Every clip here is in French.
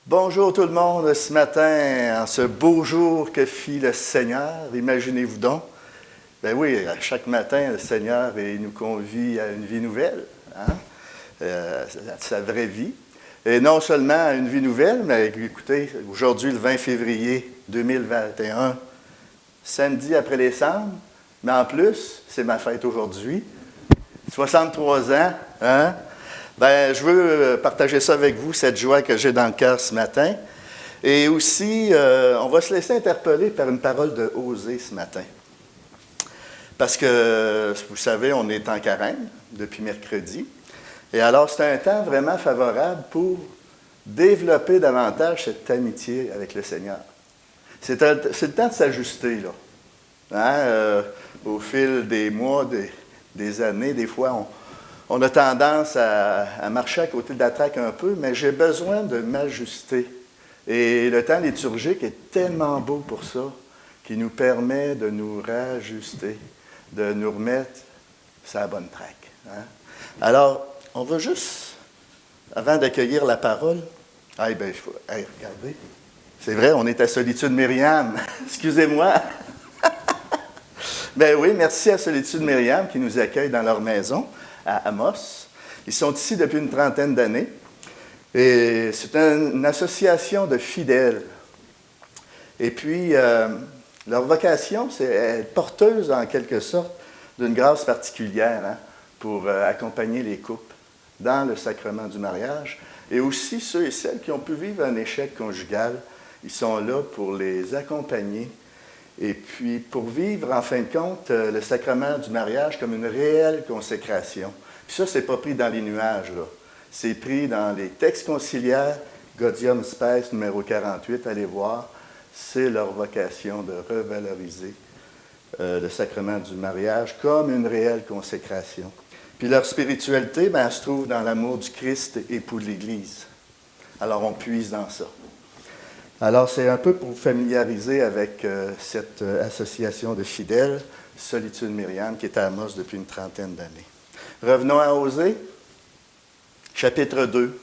Bonjour tout le monde ce matin, en ce beau jour que fit le Seigneur. Imaginez-vous donc. Ben oui, à chaque matin, le Seigneur nous convie à une vie nouvelle, à sa vraie vie. Et non seulement à une vie nouvelle, mais écoutez, aujourd'hui, le 20 février 2021, samedi après les cendres, mais en plus, c'est ma fête aujourd'hui, 63 ans, hein? Ben, je veux partager ça avec vous, cette joie que j'ai dans le cœur ce matin. Et aussi, on va se laisser interpeller par une parole de Osée ce matin. Parce que, vous savez, on est en carême depuis mercredi. Et alors, c'est un temps vraiment favorable pour développer davantage cette amitié avec le Seigneur. C'est le temps de s'ajuster, là. Au fil des mois, des années, des fois, on a tendance à marcher à côté de la traque un peu, mais j'ai besoin de m'ajuster. Et le temps liturgique est tellement beau pour ça, qu'il nous permet de nous rajuster, de nous remettre sur la bonne traque. Hein? Alors, on va juste, avant d'accueillir la parole, regardez, c'est vrai, on est à Solitude Myriam, excusez-moi. Ben oui, merci à Solitude Myriam qui nous accueille dans leur maison à Amos. Ils sont ici depuis une trentaine d'années. Et c'est une association de fidèles. Et puis, leur vocation, c'est être porteuse, en quelque sorte, d'une grâce particulière pour accompagner les couples dans le sacrement du mariage. Et aussi ceux et celles qui ont pu vivre un échec conjugal, ils sont là pour les accompagner. Et puis, pour vivre, en fin de compte, le sacrement du mariage comme une réelle consécration. Puis ça, c'est pas pris dans les nuages, là. C'est pris dans les textes conciliaires, Gaudium Spes, numéro 48, allez voir. C'est leur vocation de revaloriser le sacrement du mariage comme une réelle consécration. Puis leur spiritualité, elle se trouve dans l'amour du Christ, époux de l'Église. Alors, on puise dans ça. Alors, c'est un peu pour vous familiariser avec cette association de fidèles, Solitude Myriam, qui est à Amos depuis une trentaine d'années. Revenons à Osée, chapitre 2.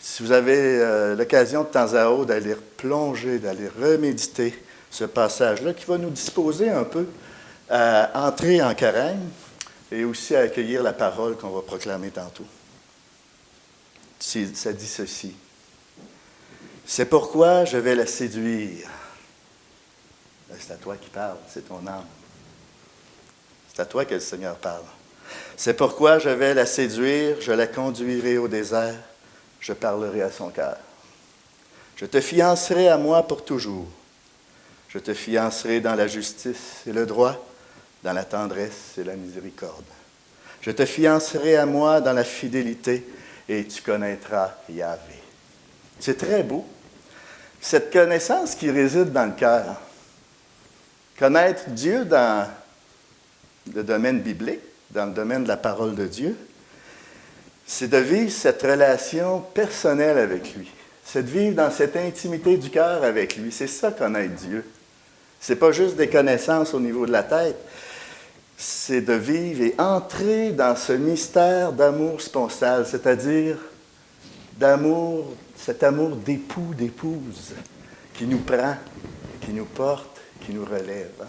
Si vous avez l'occasion de temps à autre d'aller plonger, d'aller reméditer ce passage-là, qui va nous disposer un peu à entrer en carême et aussi à accueillir la parole qu'on va proclamer tantôt. Ça dit ceci. C'est pourquoi je vais la séduire. C'est à toi qui parle, c'est ton âme. C'est à toi que le Seigneur parle. C'est pourquoi je vais la séduire, je la conduirai au désert, je parlerai à son cœur. Je te fiancerai à moi pour toujours. Je te fiancerai dans la justice et le droit, dans la tendresse et la miséricorde. Je te fiancerai à moi dans la fidélité et tu connaîtras Yahvé. C'est très beau. Cette connaissance qui réside dans le cœur. Connaître Dieu dans le domaine biblique, dans le domaine de la parole de Dieu, c'est de vivre cette relation personnelle avec lui. C'est de vivre dans cette intimité du cœur avec lui. C'est ça, connaître Dieu. Ce n'est pas juste des connaissances au niveau de la tête. C'est de vivre et entrer dans ce mystère d'amour sponsal, c'est-à-dire d'amour, cet amour d'époux, d'épouse, qui nous prend, qui nous porte, qui nous relève.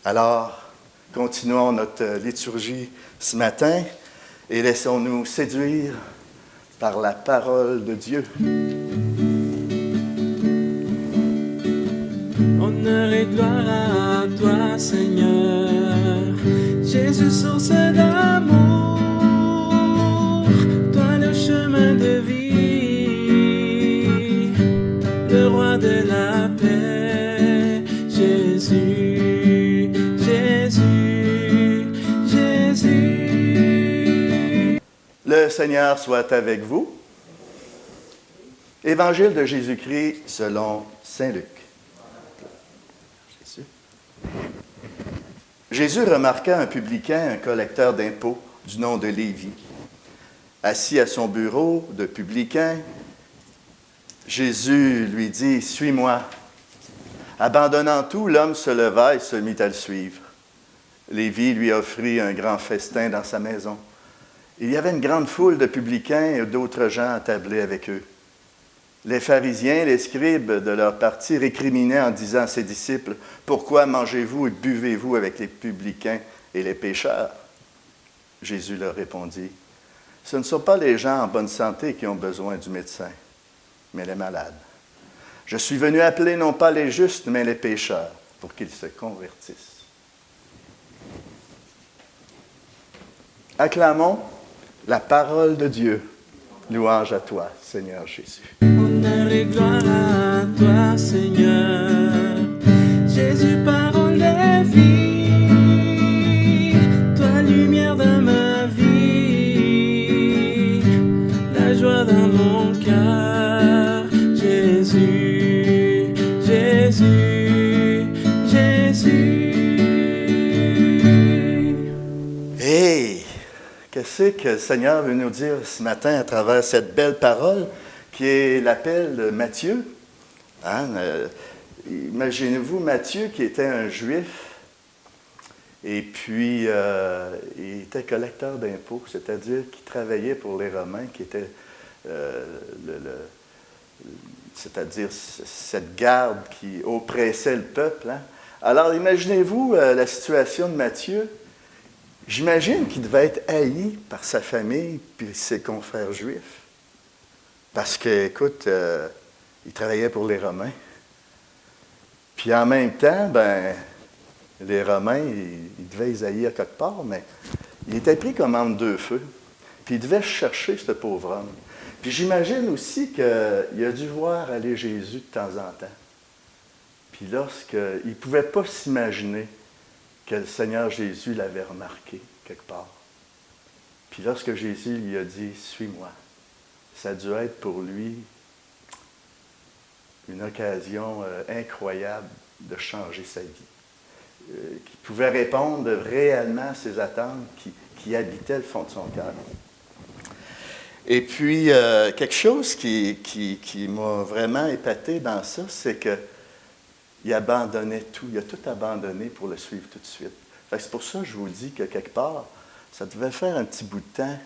Alors, continuons notre liturgie ce matin et laissons-nous séduire par la parole de Dieu. Honneur et gloire à toi, Seigneur, Jésus, source d'amour, toi le chemin de vie, le roi de la paix, Jésus, Jésus, Jésus. Le Seigneur soit avec vous. Évangile de Jésus-Christ selon saint Luc. Jésus remarqua un publicain, un collecteur d'impôts du nom de Lévi. Assis à son bureau de publicain, Jésus lui dit « Suis-moi ». Abandonnant tout, l'homme se leva et se mit à le suivre. Lévi lui offrit un grand festin dans sa maison. Il y avait une grande foule de publicains et d'autres gens attablés avec eux. Les pharisiens, les scribes de leur parti récriminaient en disant à ses disciples, « Pourquoi mangez-vous et buvez-vous avec les publicains et les pécheurs? » Jésus leur répondit, « Ce ne sont pas les gens en bonne santé qui ont besoin du médecin, mais les malades. Je suis venu appeler non pas les justes, mais les pécheurs, pour qu'ils se convertissent. » Acclamons la parole de Dieu. Louange à toi, Seigneur Jésus. Honneur et gloire à toi, Seigneur. Jésus, parole de vie. Toi, lumière de ma vie. La joie dans mon cœur. Jésus, Jésus, Jésus. Hey! Qu'est-ce que le Seigneur veut nous dire ce matin à travers cette belle parole qui est l'appel de Matthieu? Hein? Imaginez-vous Matthieu qui était un juif et puis il était collecteur d'impôts, c'est-à-dire qu'il travaillait pour les Romains, qui était c'est-à-dire cette garde qui oppressait le peuple. Hein? Alors imaginez-vous la situation de Matthieu. J'imagine qu'il devait être haï par sa famille puis ses confrères juifs. Parce que, écoute, il travaillait pour les Romains. Puis en même temps, les Romains, ils devaient les haïr quelque part, mais il était pris comme entre deux feux. Puis il devait chercher ce pauvre homme. Puis j'imagine aussi qu'il a dû voir aller Jésus de temps en temps. Puis lorsqu'il ne pouvait pas s'imaginer que le Seigneur Jésus l'avait remarqué quelque part. Puis lorsque Jésus lui a dit « Suis-moi », ça a dû être pour lui une occasion incroyable de changer sa vie. Qu'il pouvait répondre réellement à ses attentes qui habitaient le fond de son cœur. Et puis, quelque chose qui m'a vraiment épaté dans ça, c'est que il abandonnait tout. Il a tout abandonné pour le suivre tout de suite. C'est pour ça que je vous dis que quelque part, ça devait faire un petit bout de temps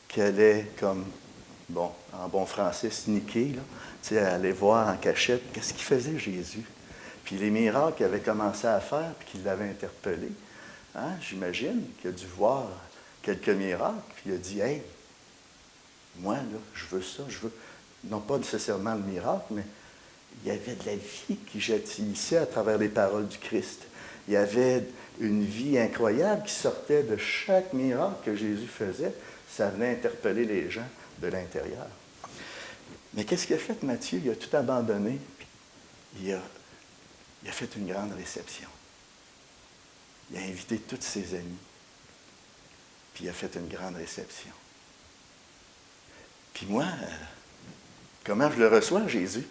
qu'elle est comme, bon, en bon français, sneaker, là, tu sais, aller voir en cachette qu'est-ce qu'il faisait Jésus. Puis les miracles qu'il avait commencé à faire, puis qu'il l'avait interpellé. Hein, j'imagine qu'il a dû voir quelques miracles, puis il a dit, « Hey, moi, là, je veux ça, je veux, non pas nécessairement le miracle, mais il y avait de la vie qui jaillissait à travers les paroles du Christ. Il y avait une vie incroyable qui sortait de chaque miracle que Jésus faisait. Ça venait interpeller les gens de l'intérieur. Mais qu'est-ce qu'il a fait, Matthieu? Il a tout abandonné. Il a fait une grande réception. Il a invité tous ses amis. Puis il a fait une grande réception. Puis moi, comment je le reçois, Jésus?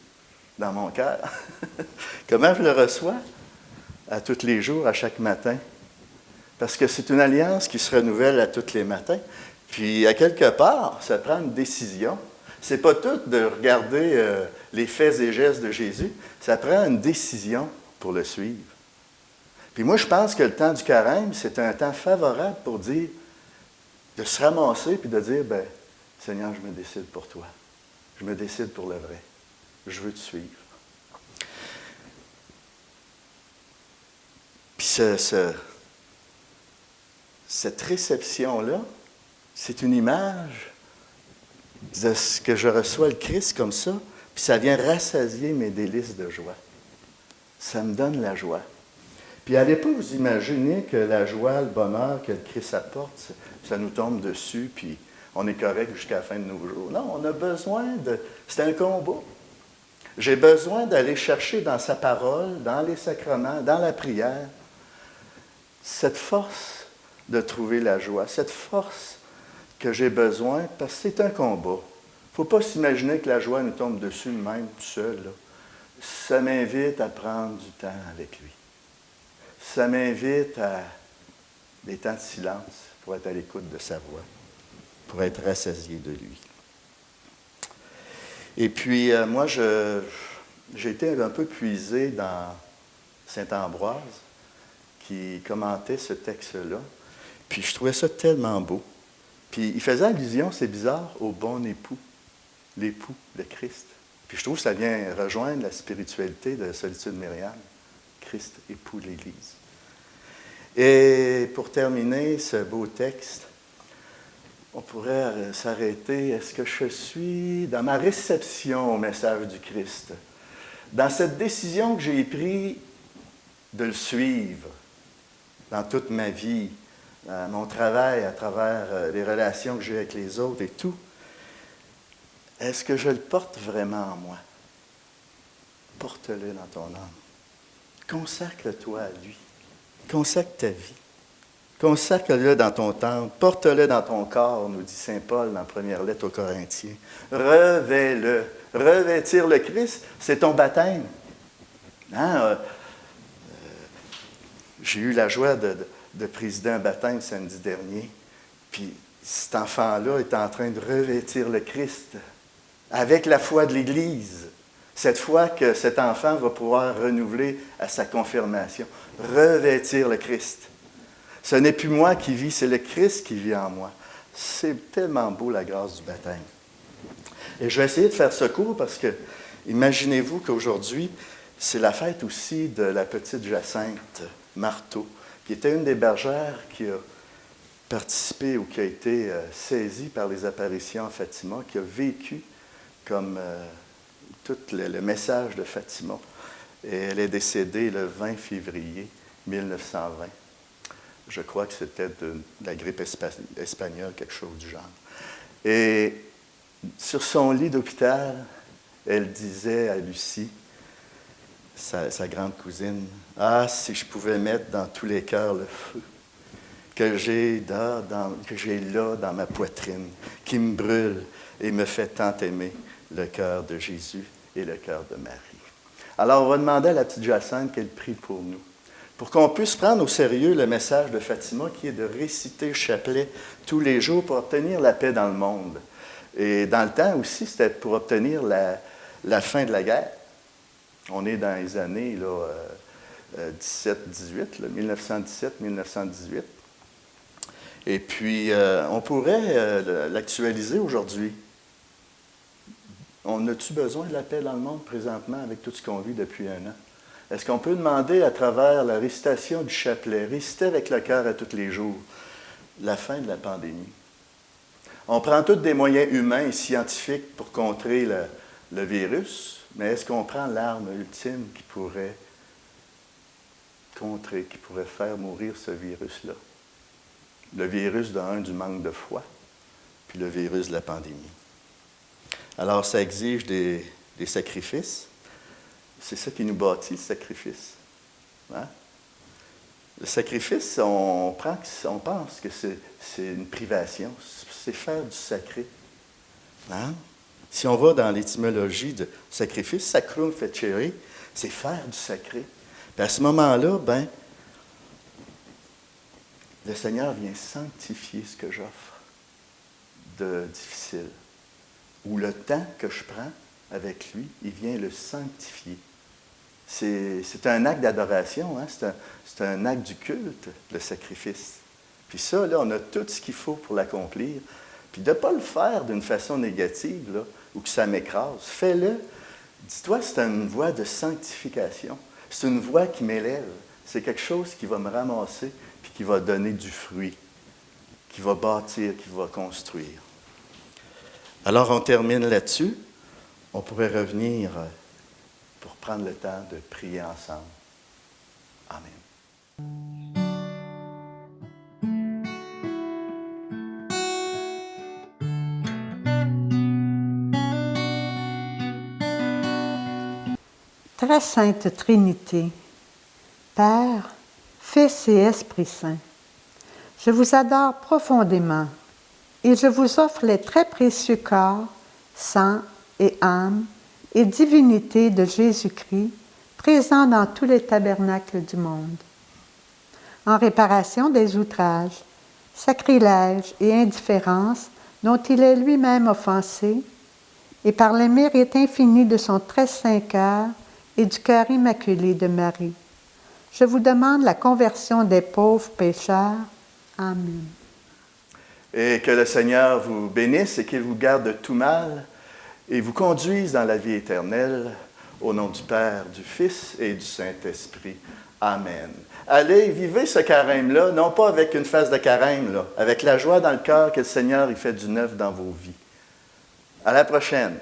Dans mon cœur. Comment je le reçois? À tous les jours, à chaque matin. Parce que c'est une alliance qui se renouvelle à tous les matins. Puis, à quelque part, ça prend une décision. C'est pas tout de regarder les faits et gestes de Jésus. Ça prend une décision pour le suivre. Puis moi, je pense que le temps du carême, c'est un temps favorable pour dire, de se ramasser puis de dire, Seigneur, je me décide pour toi. Je me décide pour le vrai. Je veux te suivre. Puis cette réception-là, c'est une image de ce que je reçois le Christ comme ça, puis ça vient rassasier mes délices de joie. Ça me donne la joie. Puis allez pas vous imaginer que la joie, le bonheur que le Christ apporte, ça nous tombe dessus, puis on est correct jusqu'à la fin de nos jours. Non, on a besoin de... C'est un combat. J'ai besoin d'aller chercher dans sa parole, dans les sacrements, dans la prière, cette force de trouver la joie, cette force que j'ai besoin, parce que c'est un combat. Il ne faut pas s'imaginer que la joie nous tombe dessus même, tout seul. Là. Ça m'invite à prendre du temps avec lui. Ça m'invite à des temps de silence pour être à l'écoute de sa voix, pour être rassasié de lui. Et puis, moi, j'ai été un peu puisé dans saint Ambroise, qui commentait ce texte-là. Puis je trouvais ça tellement beau. Puis il faisait allusion, c'est bizarre, au bon époux, l'époux, le Christ. Puis je trouve que ça vient rejoindre la spiritualité de Solitude Myriam. Christ, époux de l'Église. Et pour terminer ce beau texte, on pourrait s'arrêter. Est-ce que je suis dans ma réception au message du Christ, dans cette décision que j'ai prise de le suivre dans toute ma vie, dans mon travail, à travers les relations que j'ai avec les autres et tout, est-ce que je le porte vraiment en moi? Porte-le dans ton âme. Consacre-toi à lui. Consacre ta vie. Consacre-le dans ton temple. Porte-le dans ton corps, nous dit saint Paul dans la première lettre aux Corinthiens. Revêt-le. Revêtir le Christ, c'est ton baptême. Hein? J'ai eu la joie de présider un baptême samedi dernier. Puis cet enfant-là est en train de revêtir le Christ avec la foi de l'Église. Cette foi que cet enfant va pouvoir renouveler à sa confirmation. Revêtir le Christ. Ce n'est plus moi qui vis, c'est le Christ qui vit en moi. C'est tellement beau la grâce du baptême. Et je vais essayer de faire ce cours parce que, imaginez-vous qu'aujourd'hui, c'est la fête aussi de la petite Jacinthe Marteau, qui était une des bergères qui a participé ou qui a été saisie par les apparitions à Fatima, qui a vécu comme tout le message de Fatima. Et elle est décédée le 20 février 1920. Je crois que c'était de la grippe espagnole, quelque chose du genre. Et sur son lit d'hôpital, elle disait à Lucie, sa grande cousine, « Ah, si je pouvais mettre dans tous les cœurs le feu que j'ai là dans ma poitrine, qui me brûle et me fait tant aimer le cœur de Jésus et le cœur de Marie. » Alors, on va demander à la petite Jacinthe qu'elle prie pour nous, pour qu'on puisse prendre au sérieux le message de Fatima qui est de réciter le chapelet tous les jours pour obtenir la paix dans le monde. Et dans le temps aussi, c'était pour obtenir la fin de la guerre. On est dans les années 17-18, 1917-1918. Et puis, on pourrait l'actualiser aujourd'hui. On a-tu besoin de la paix dans le monde présentement avec tout ce qu'on vit depuis un an? Est-ce qu'on peut demander à travers la récitation du chapelet, réciter avec le cœur à tous les jours, la fin de la pandémie? On prend tous des moyens humains et scientifiques pour contrer le virus, mais est-ce qu'on prend l'arme ultime qui pourrait contrer, qui pourrait faire mourir ce virus-là? Le virus du manque de foi, puis le virus de la pandémie. Alors, ça exige des sacrifices. C'est ça qui nous bâtit, le sacrifice. Hein? Le sacrifice, on pense que c'est une privation. C'est faire du sacré. Hein? Si on va dans l'étymologie de sacrifice, sacrum fecere, c'est faire du sacré. Puis à ce moment-là, le Seigneur vient sanctifier ce que j'offre de difficile. Ou le temps que je prends avec lui, il vient le sanctifier. C'est un acte d'adoration, hein? C'est un acte du culte, le sacrifice. Puis ça, là, on a tout ce qu'il faut pour l'accomplir. Puis de ne pas le faire d'une façon négative, là, ou que ça m'écrase. Fais-le. Dis-toi, c'est une voie de sanctification. C'est une voie qui m'élève. C'est quelque chose qui va me ramasser, puis qui va donner du fruit, qui va bâtir, qui va construire. Alors, on termine là-dessus. On pourrait revenir pour prendre le temps de prier ensemble. Amen. Très sainte Trinité, Père, Fils et Esprit Saint, je vous adore profondément et je vous offre les très précieux corps, sang et âme et divinité de Jésus-Christ présents dans tous les tabernacles du monde. En réparation des outrages, sacrilèges et indifférences dont il est lui-même offensé, et par les mérites infinis de son très saint cœur et du cœur immaculé de Marie, je vous demande la conversion des pauvres pécheurs. Amen. et que le Seigneur vous bénisse et qu'il vous garde de tout mal et vous conduise dans la vie éternelle. Au nom du Père, du Fils et du Saint-Esprit. Amen. Allez, vivez ce carême-là, non pas avec une face de carême, là, avec la joie dans le cœur que le Seigneur il fait du neuf dans vos vies. À la prochaine.